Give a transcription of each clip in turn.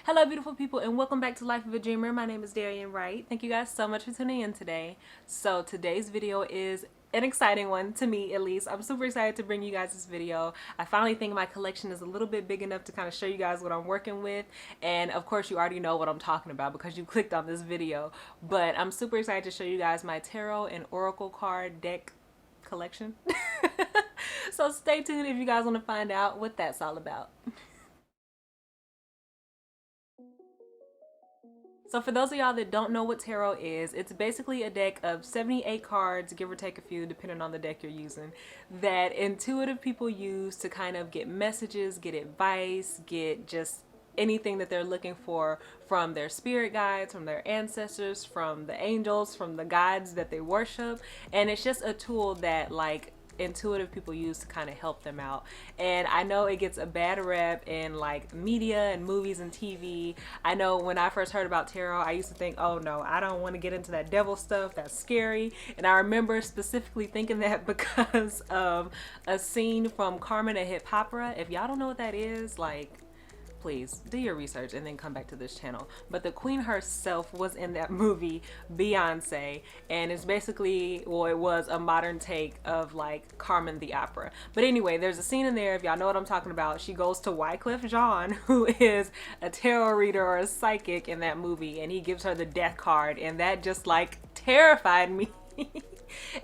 Hello beautiful people and welcome back to Life of a Dreamer. My name is Darian Wright. Thank you guys so much for tuning in today. So today's video is an exciting one, to me at least. I'm super excited to bring you guys this video. I finally think my collection is a little bit big enough to kind of show you guys what I'm working with, and of course you already know what I'm talking about because you clicked on this video. But I'm super excited to show you guys my tarot and oracle card deck collection. So stay tuned if you guys want to find out what that's all about. So for those of y'all that don't know what tarot is, it's basically a deck of 78 cards, give or take a few depending on the deck you're using, that intuitive people use to kind of get messages, get advice, get just anything that they're looking for from their spirit guides, from their ancestors, from the angels, from the gods that they worship. And it's just a tool that like intuitive people use to kind of help them out. And I know it gets a bad rep in like media and movies and TV. I know when I first heard about tarot, I used to think, oh no, I don't want to get into that devil stuff, that's scary. And I remember specifically thinking that because of a scene from Carmen and Hip Opera. If y'all don't know what that is, like, please do your research and then come back to this channel. But the queen herself was in that movie, Beyonce, and it's basically, well, it was a modern take of like Carmen the opera. But anyway, there's a scene in there, if y'all know what I'm talking about, she goes to Wyclef Jean, who is a tarot reader or a psychic in that movie, and he gives her the death card, and that just like terrified me.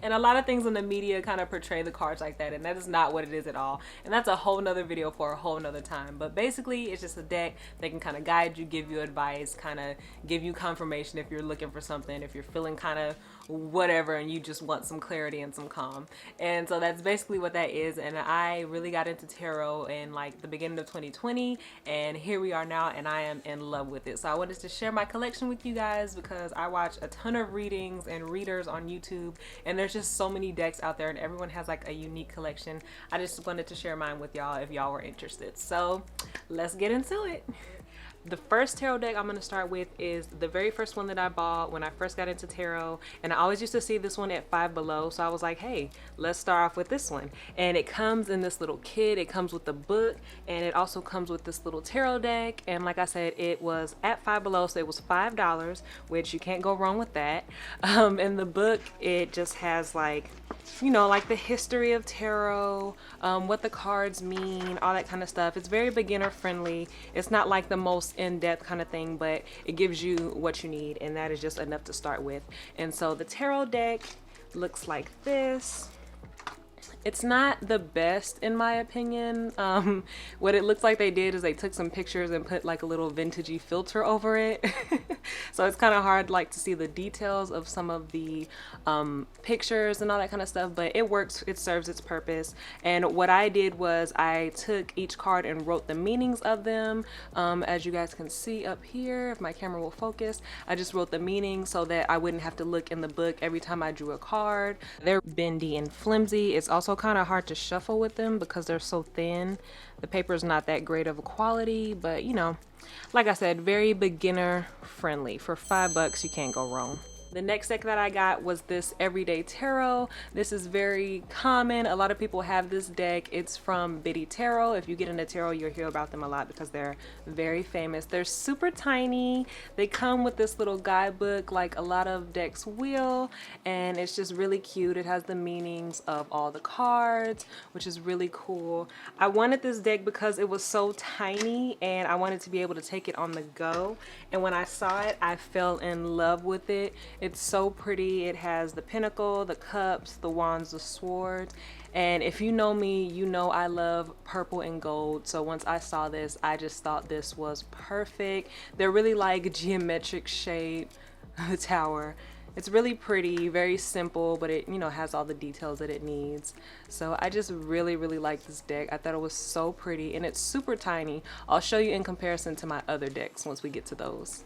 And a lot of things in the media kind of portray the cards like that, and that is not what it is at all. And that's a whole nother video for a whole nother time. But basically it's just a deck that can kind of guide you, give you advice, kind of give you confirmation if you're looking for something, if you're feeling kind of whatever and you just want some clarity and some calm. And so that's basically what that is. And I really got into tarot in like the beginning of 2020, and here we are now, and I am in love with it. So I wanted to share my collection with you guys because I watch a ton of readings and readers on YouTube, and there's just so many decks out there and everyone has like a unique collection. I just wanted to share mine with y'all if y'all were interested. So let's get into it. The first tarot deck I'm going to start with is the very first one that I bought when I first got into tarot, and I always used to see this one at Five Below, so I was like, hey, let's start off with this one. And it comes in this little kit, it comes with the book, and it also comes with this little tarot deck. And like I said, it was at Five Below, so it was $5, which you can't go wrong with that. In the book, it just has like, you know, like the history of tarot, what the cards mean, all that kind of stuff. It's very beginner friendly. It's not like the most in-depth kind of thing, but it gives you what you need, and that is just enough to start with. And so the tarot deck looks like this. It's not the best in my opinion. What it looks like they did is they took some pictures and put like a little vintagey filter over it. So it's kind of hard like to see the details of some of the pictures and all that kind of stuff, but it works, it serves its purpose. And what I did was I took each card and wrote the meanings of them. As you guys can see up here, if my camera will focus, I just wrote the meaning so that I wouldn't have to look in the book every time I drew a card. They're bendy and flimsy. It's also kind of hard to shuffle with them because they're so thin. The paper is not that great of a quality, but you know, like I said, very beginner friendly. For $5 you can't go wrong. The next deck that I got was this Everyday Tarot. This is very common. A lot of people have this deck. It's from Biddy Tarot. If you get into tarot, you'll hear about them a lot because they're very famous. They're super tiny. They come with this little guidebook like a lot of decks will, and it's just really cute. It has the meanings of all the cards, which is really cool. I wanted this deck because it was so tiny and I wanted to be able to take it on the go. And when I saw it, I fell in love with it. It's so pretty. It has the pentacle, the cups, the wands, the swords. And if you know me, you know I love purple and gold. So once I saw this, I just thought this was perfect. They're really like geometric shape, the tower. It's really pretty, very simple, but it, you know, has all the details that it needs. So I just really like this deck. I thought it was so pretty, and it's super tiny. I'll show you in comparison to my other decks once we get to those.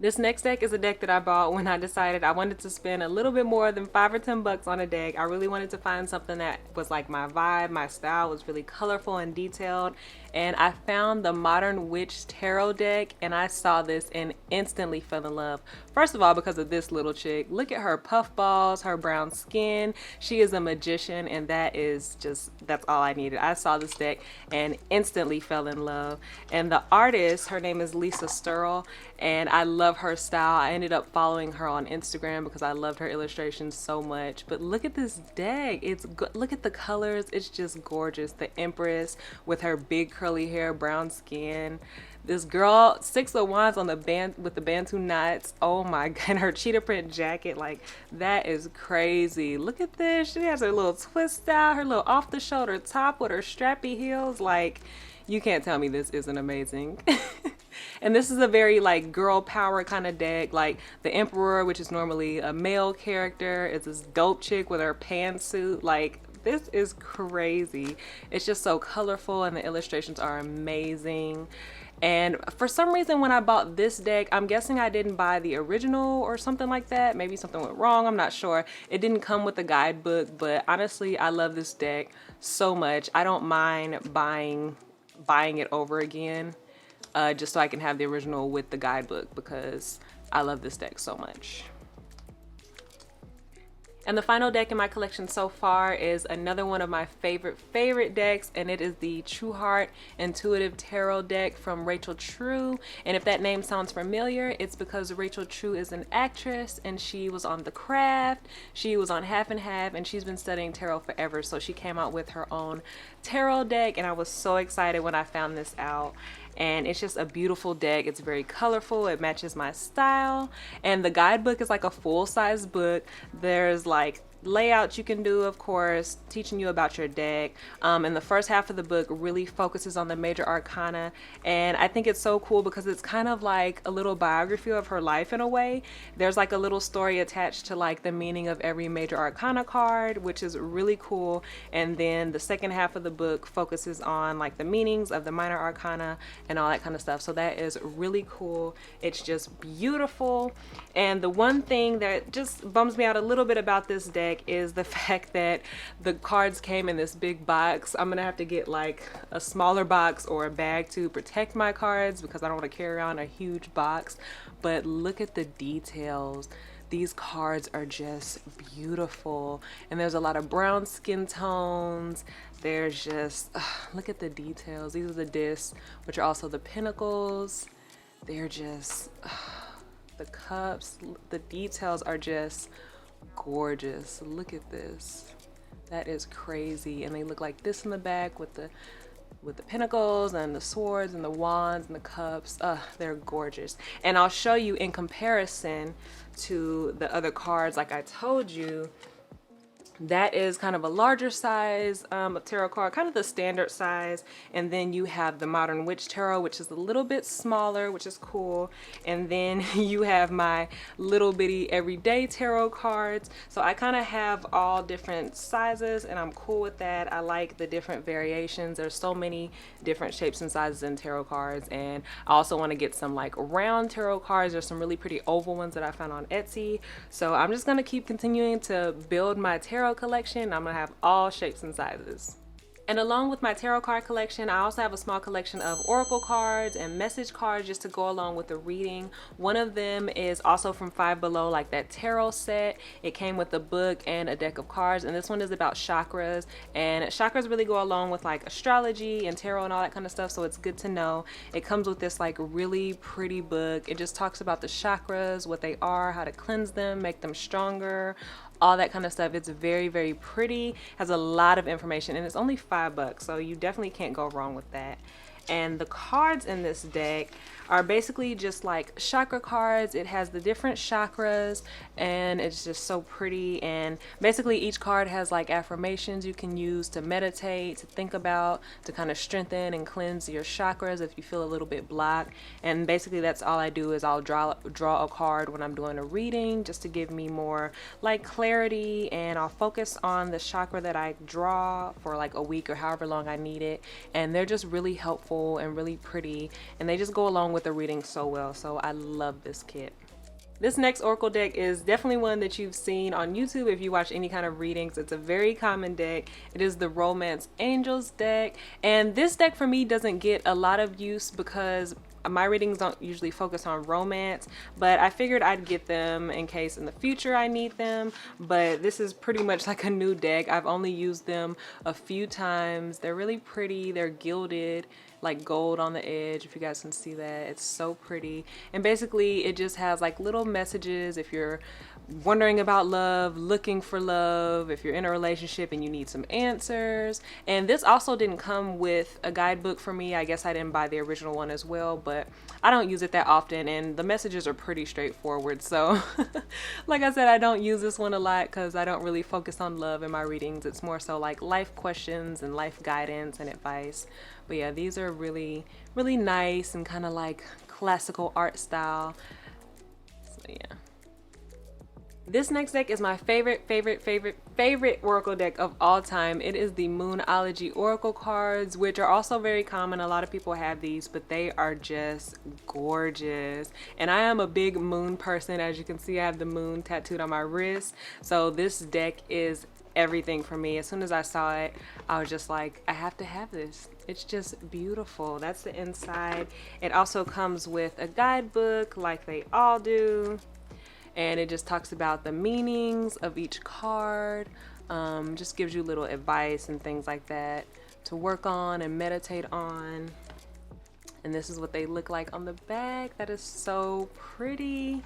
This next deck is a deck that I bought when I decided I wanted to spend a little bit more than $5 or $10 on a deck. I really wanted to find something that was like my vibe, my style was really colorful and detailed. and I found the Modern Witch Tarot deck, and I saw this and instantly fell in love. First of all, because of this little chick. Look at her puffballs, her brown skin. She is a magician, and that's all I needed. I saw this deck and instantly fell in love. And the artist, her name is Lisa Sturl, and I love her style. I ended up following her on Instagram because I loved her illustrations so much. But look at this deck. Look at the colors. It's just gorgeous. The Empress with her big curly hair, brown skin. This girl, 6 of Wands on the band with the Bantu knots. Oh my god, her cheetah print jacket, like that is crazy. Look at this. She has her little twist out, her little off the shoulder top with her strappy heels. Like, you can't tell me this isn't amazing. And this is a very like girl power kind of deck. Like the Emperor, which is normally a male character, is this dope chick with her pantsuit. Like, this is crazy. It's just so colorful and the illustrations are amazing. And for some reason when I bought this deck, I'm guessing I didn't buy the original or something like that. Maybe something went wrong, I'm not sure. It didn't come with the guidebook, but honestly, I love this deck so much. I don't mind buying it over again, just so I can have the original with the guidebook, because I love this deck so much. And the final deck in my collection so far is another one of my favorite decks, and it is the True Heart Intuitive Tarot deck from Rachel True. And if that name sounds familiar, it's because Rachel True is an actress, and she was on The Craft, she was on Half and Half, and she's been studying tarot forever. So she came out with her own tarot deck, and I was so excited when I found this out. And it's just a beautiful deck. It's very colorful. It matches my style. And the guidebook is like a full-size book. There's like layouts you can do, of course, teaching you about your deck. And the first half of the book really focuses on the major arcana, and I think it's so cool because it's kind of like a little biography of her life in a way. There's like a little story attached to like the meaning of every major arcana card, which is really cool. And then the second half of the book focuses on like the meanings of the minor arcana and all that kind of stuff. So that is really cool. It's just beautiful. And the one thing that just bums me out a little bit about this deck is the fact that the cards came in this big box. I'm gonna have to get like a smaller box or a bag to protect my cards because I don't want to carry around a huge box. But look at the details. These cards are just beautiful, and there's a lot of brown skin tones. There's just look at the details. These are the discs, which are also the pinnacles. They're just the cups. The details are just gorgeous. Look at this. That is crazy. And they look like this in the back with the pinnacles and the swords and the wands and the cups. They're gorgeous. And I'll show you in comparison to the other cards. Like I told you, that is kind of a larger size of tarot card, kind of the standard size. And then you have the Modern Witch Tarot, which is a little bit smaller, which is cool. And then you have my little bitty everyday tarot cards. So I kind of have all different sizes, and I'm cool with that. I like the different variations. There's so many different shapes and sizes in tarot cards. And I also want to get some like round tarot cards. There's some really pretty oval ones that I found on Etsy. So I'm just going to keep continuing to build my tarot collection. I'm gonna have all shapes and sizes. And along with my tarot card collection, I also have a small collection of oracle cards and message cards just to go along with the reading. One of them is also from Five Below, like that tarot set. It came with a book and a deck of cards, and this one is about chakras. And chakras really go along with like astrology and tarot and all that kind of stuff, so it's good to know. It comes with this like really pretty book. It just talks about the chakras, what they are, how to cleanse them, make them stronger, all that kind of stuff. It's very pretty, has a lot of information, and it's only $5, so you definitely can't go wrong with that. And the cards in this deck are basically just like chakra cards. It has the different chakras, and it's just so pretty. And basically each card has like affirmations you can use to meditate, to think about, to kind of strengthen and cleanse your chakras if you feel a little bit blocked. And basically that's all I do, is I'll draw a card when I'm doing a reading, just to give me more like clarity, and I'll focus on the chakra that I draw for like a week or however long I need it. And they're just really helpful and really pretty, and they just go along with the reading so well. So I love this kit. This next Oracle deck is definitely one that you've seen on YouTube if you watch any kind of readings. It's a very common deck. It is the Romance Angels deck. And this deck for me doesn't get a lot of use because my readings don't usually focus on romance, but I figured I'd get them in case in the future I need them. But this is pretty much like a new deck. I've only used them a few times. They're really pretty. They're gilded, like gold on the edge, if you guys can see that. It's so pretty. And basically it just has like little messages if you're wondering about love, looking for love, if you're in a relationship and you need some answers. And this also didn't come with a guidebook for me. I guess I didn't buy the original one as well, but I don't use it that often and the messages are pretty straightforward. So like I said, I don't use this one a lot because I don't really focus on love in my readings. It's more so like life questions and life guidance and advice. But yeah, these are really, really nice and kind of like classical art style. So yeah. This next deck is my favorite Oracle deck of all time. It is the Moonology Oracle cards, which are also very common. A lot of people have these, but they are just gorgeous. And I am a big moon person. As you can see, I have the moon tattooed on my wrist. So this deck is everything for me. As soon as I saw it, I was just like, I have to have this. It's just beautiful. That's the inside. It also comes with a guidebook like they all do. And it just talks about the meanings of each card, just gives you little advice and things like that to work on and meditate on. And this is what they look like on the back. That is so pretty.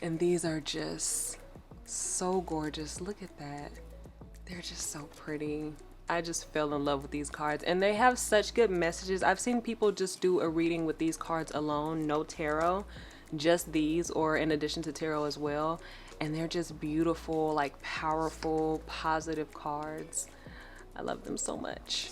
And these are just so gorgeous. Look at that. They're just so pretty. I just fell in love with these cards and they have such good messages. I've seen people just do a reading with these cards alone, no tarot, just these, or in addition to tarot as well, and they're just beautiful, like powerful, positive cards. I love them so much.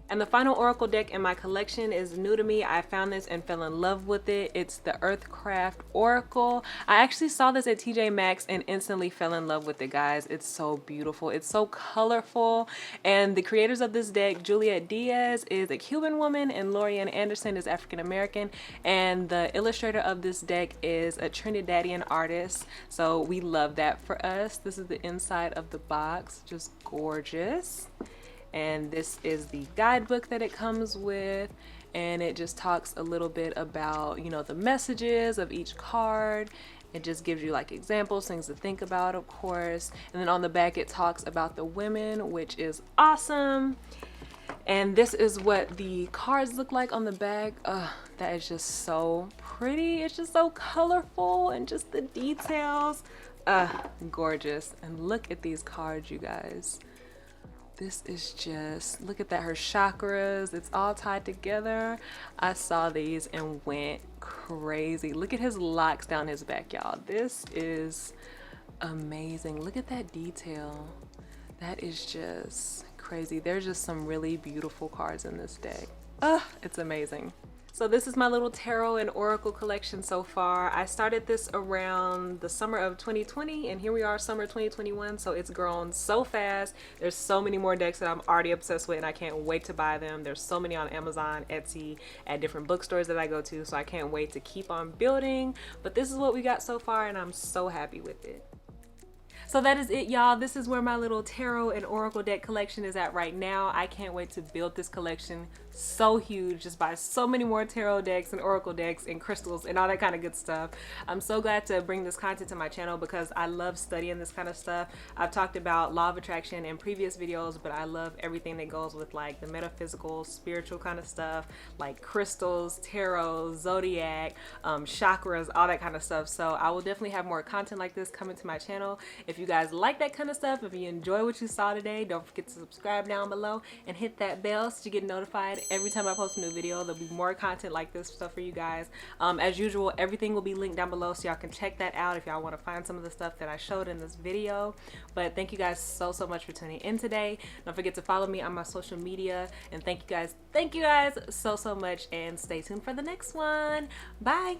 And the final Oracle deck in my collection is new to me. I found this and fell in love with it. It's the Earthcraft Oracle. I actually saw this at TJ Maxx and instantly fell in love with it, guys. It's so beautiful. It's so colorful. And the creators of this deck, Juliet Diaz is a Cuban woman and Lorianne Anderson is African American. And the illustrator of this deck is a Trinidadian artist. So we love that for us. This is the inside of the box, just gorgeous. And this is the guidebook that it comes with, and it just talks a little bit about, you know, the messages of each card. It just gives you like examples, things to think about, of course. And then on the back it talks about the women, which is awesome. And this is what the cards look like on the back. That is just so pretty. It's just so colorful and just the details. Gorgeous. And look at these cards, you guys. This is just, look at that, her chakras, it's all tied together. I saw these and went crazy. Look at his locks down his back, y'all. This is amazing. Look at that detail. That is just crazy. There's just some really beautiful cards in this deck. It's amazing. So this is my little tarot and oracle collection so far. I started this around the summer of 2020 and here we are, summer 2021. So it's grown so fast. There's so many more decks that I'm already obsessed with and I can't wait to buy them. There's so many on Amazon, Etsy, at different bookstores that I go to. So I can't wait to keep on building. But this is what we got so far and I'm so happy with it. So that is it, y'all. This is where my little tarot and oracle deck collection is at right now. I can't wait to build this collection so huge, just buy so many more tarot decks and oracle decks and crystals and all that kind of good stuff. I'm so glad to bring this content to my channel because I love studying this kind of stuff. I've talked about law of attraction in previous videos, but I love everything that goes with like the metaphysical, spiritual kind of stuff, like crystals, tarot, zodiac, chakras, all that kind of stuff. So I will definitely have more content like this coming to my channel. If you guys like that kind of stuff, if you enjoy what you saw today, don't forget to subscribe down below and hit that bell so you get notified every time I post a new video. There'll be more content like this stuff for you guys. As usual, everything will be linked down below so y'all can check that out if y'all want to find some of the stuff that I showed in this video. But thank you guys so much for tuning in today. Don't forget to follow me on my social media, and thank you guys so much, and stay tuned for the next one. Bye.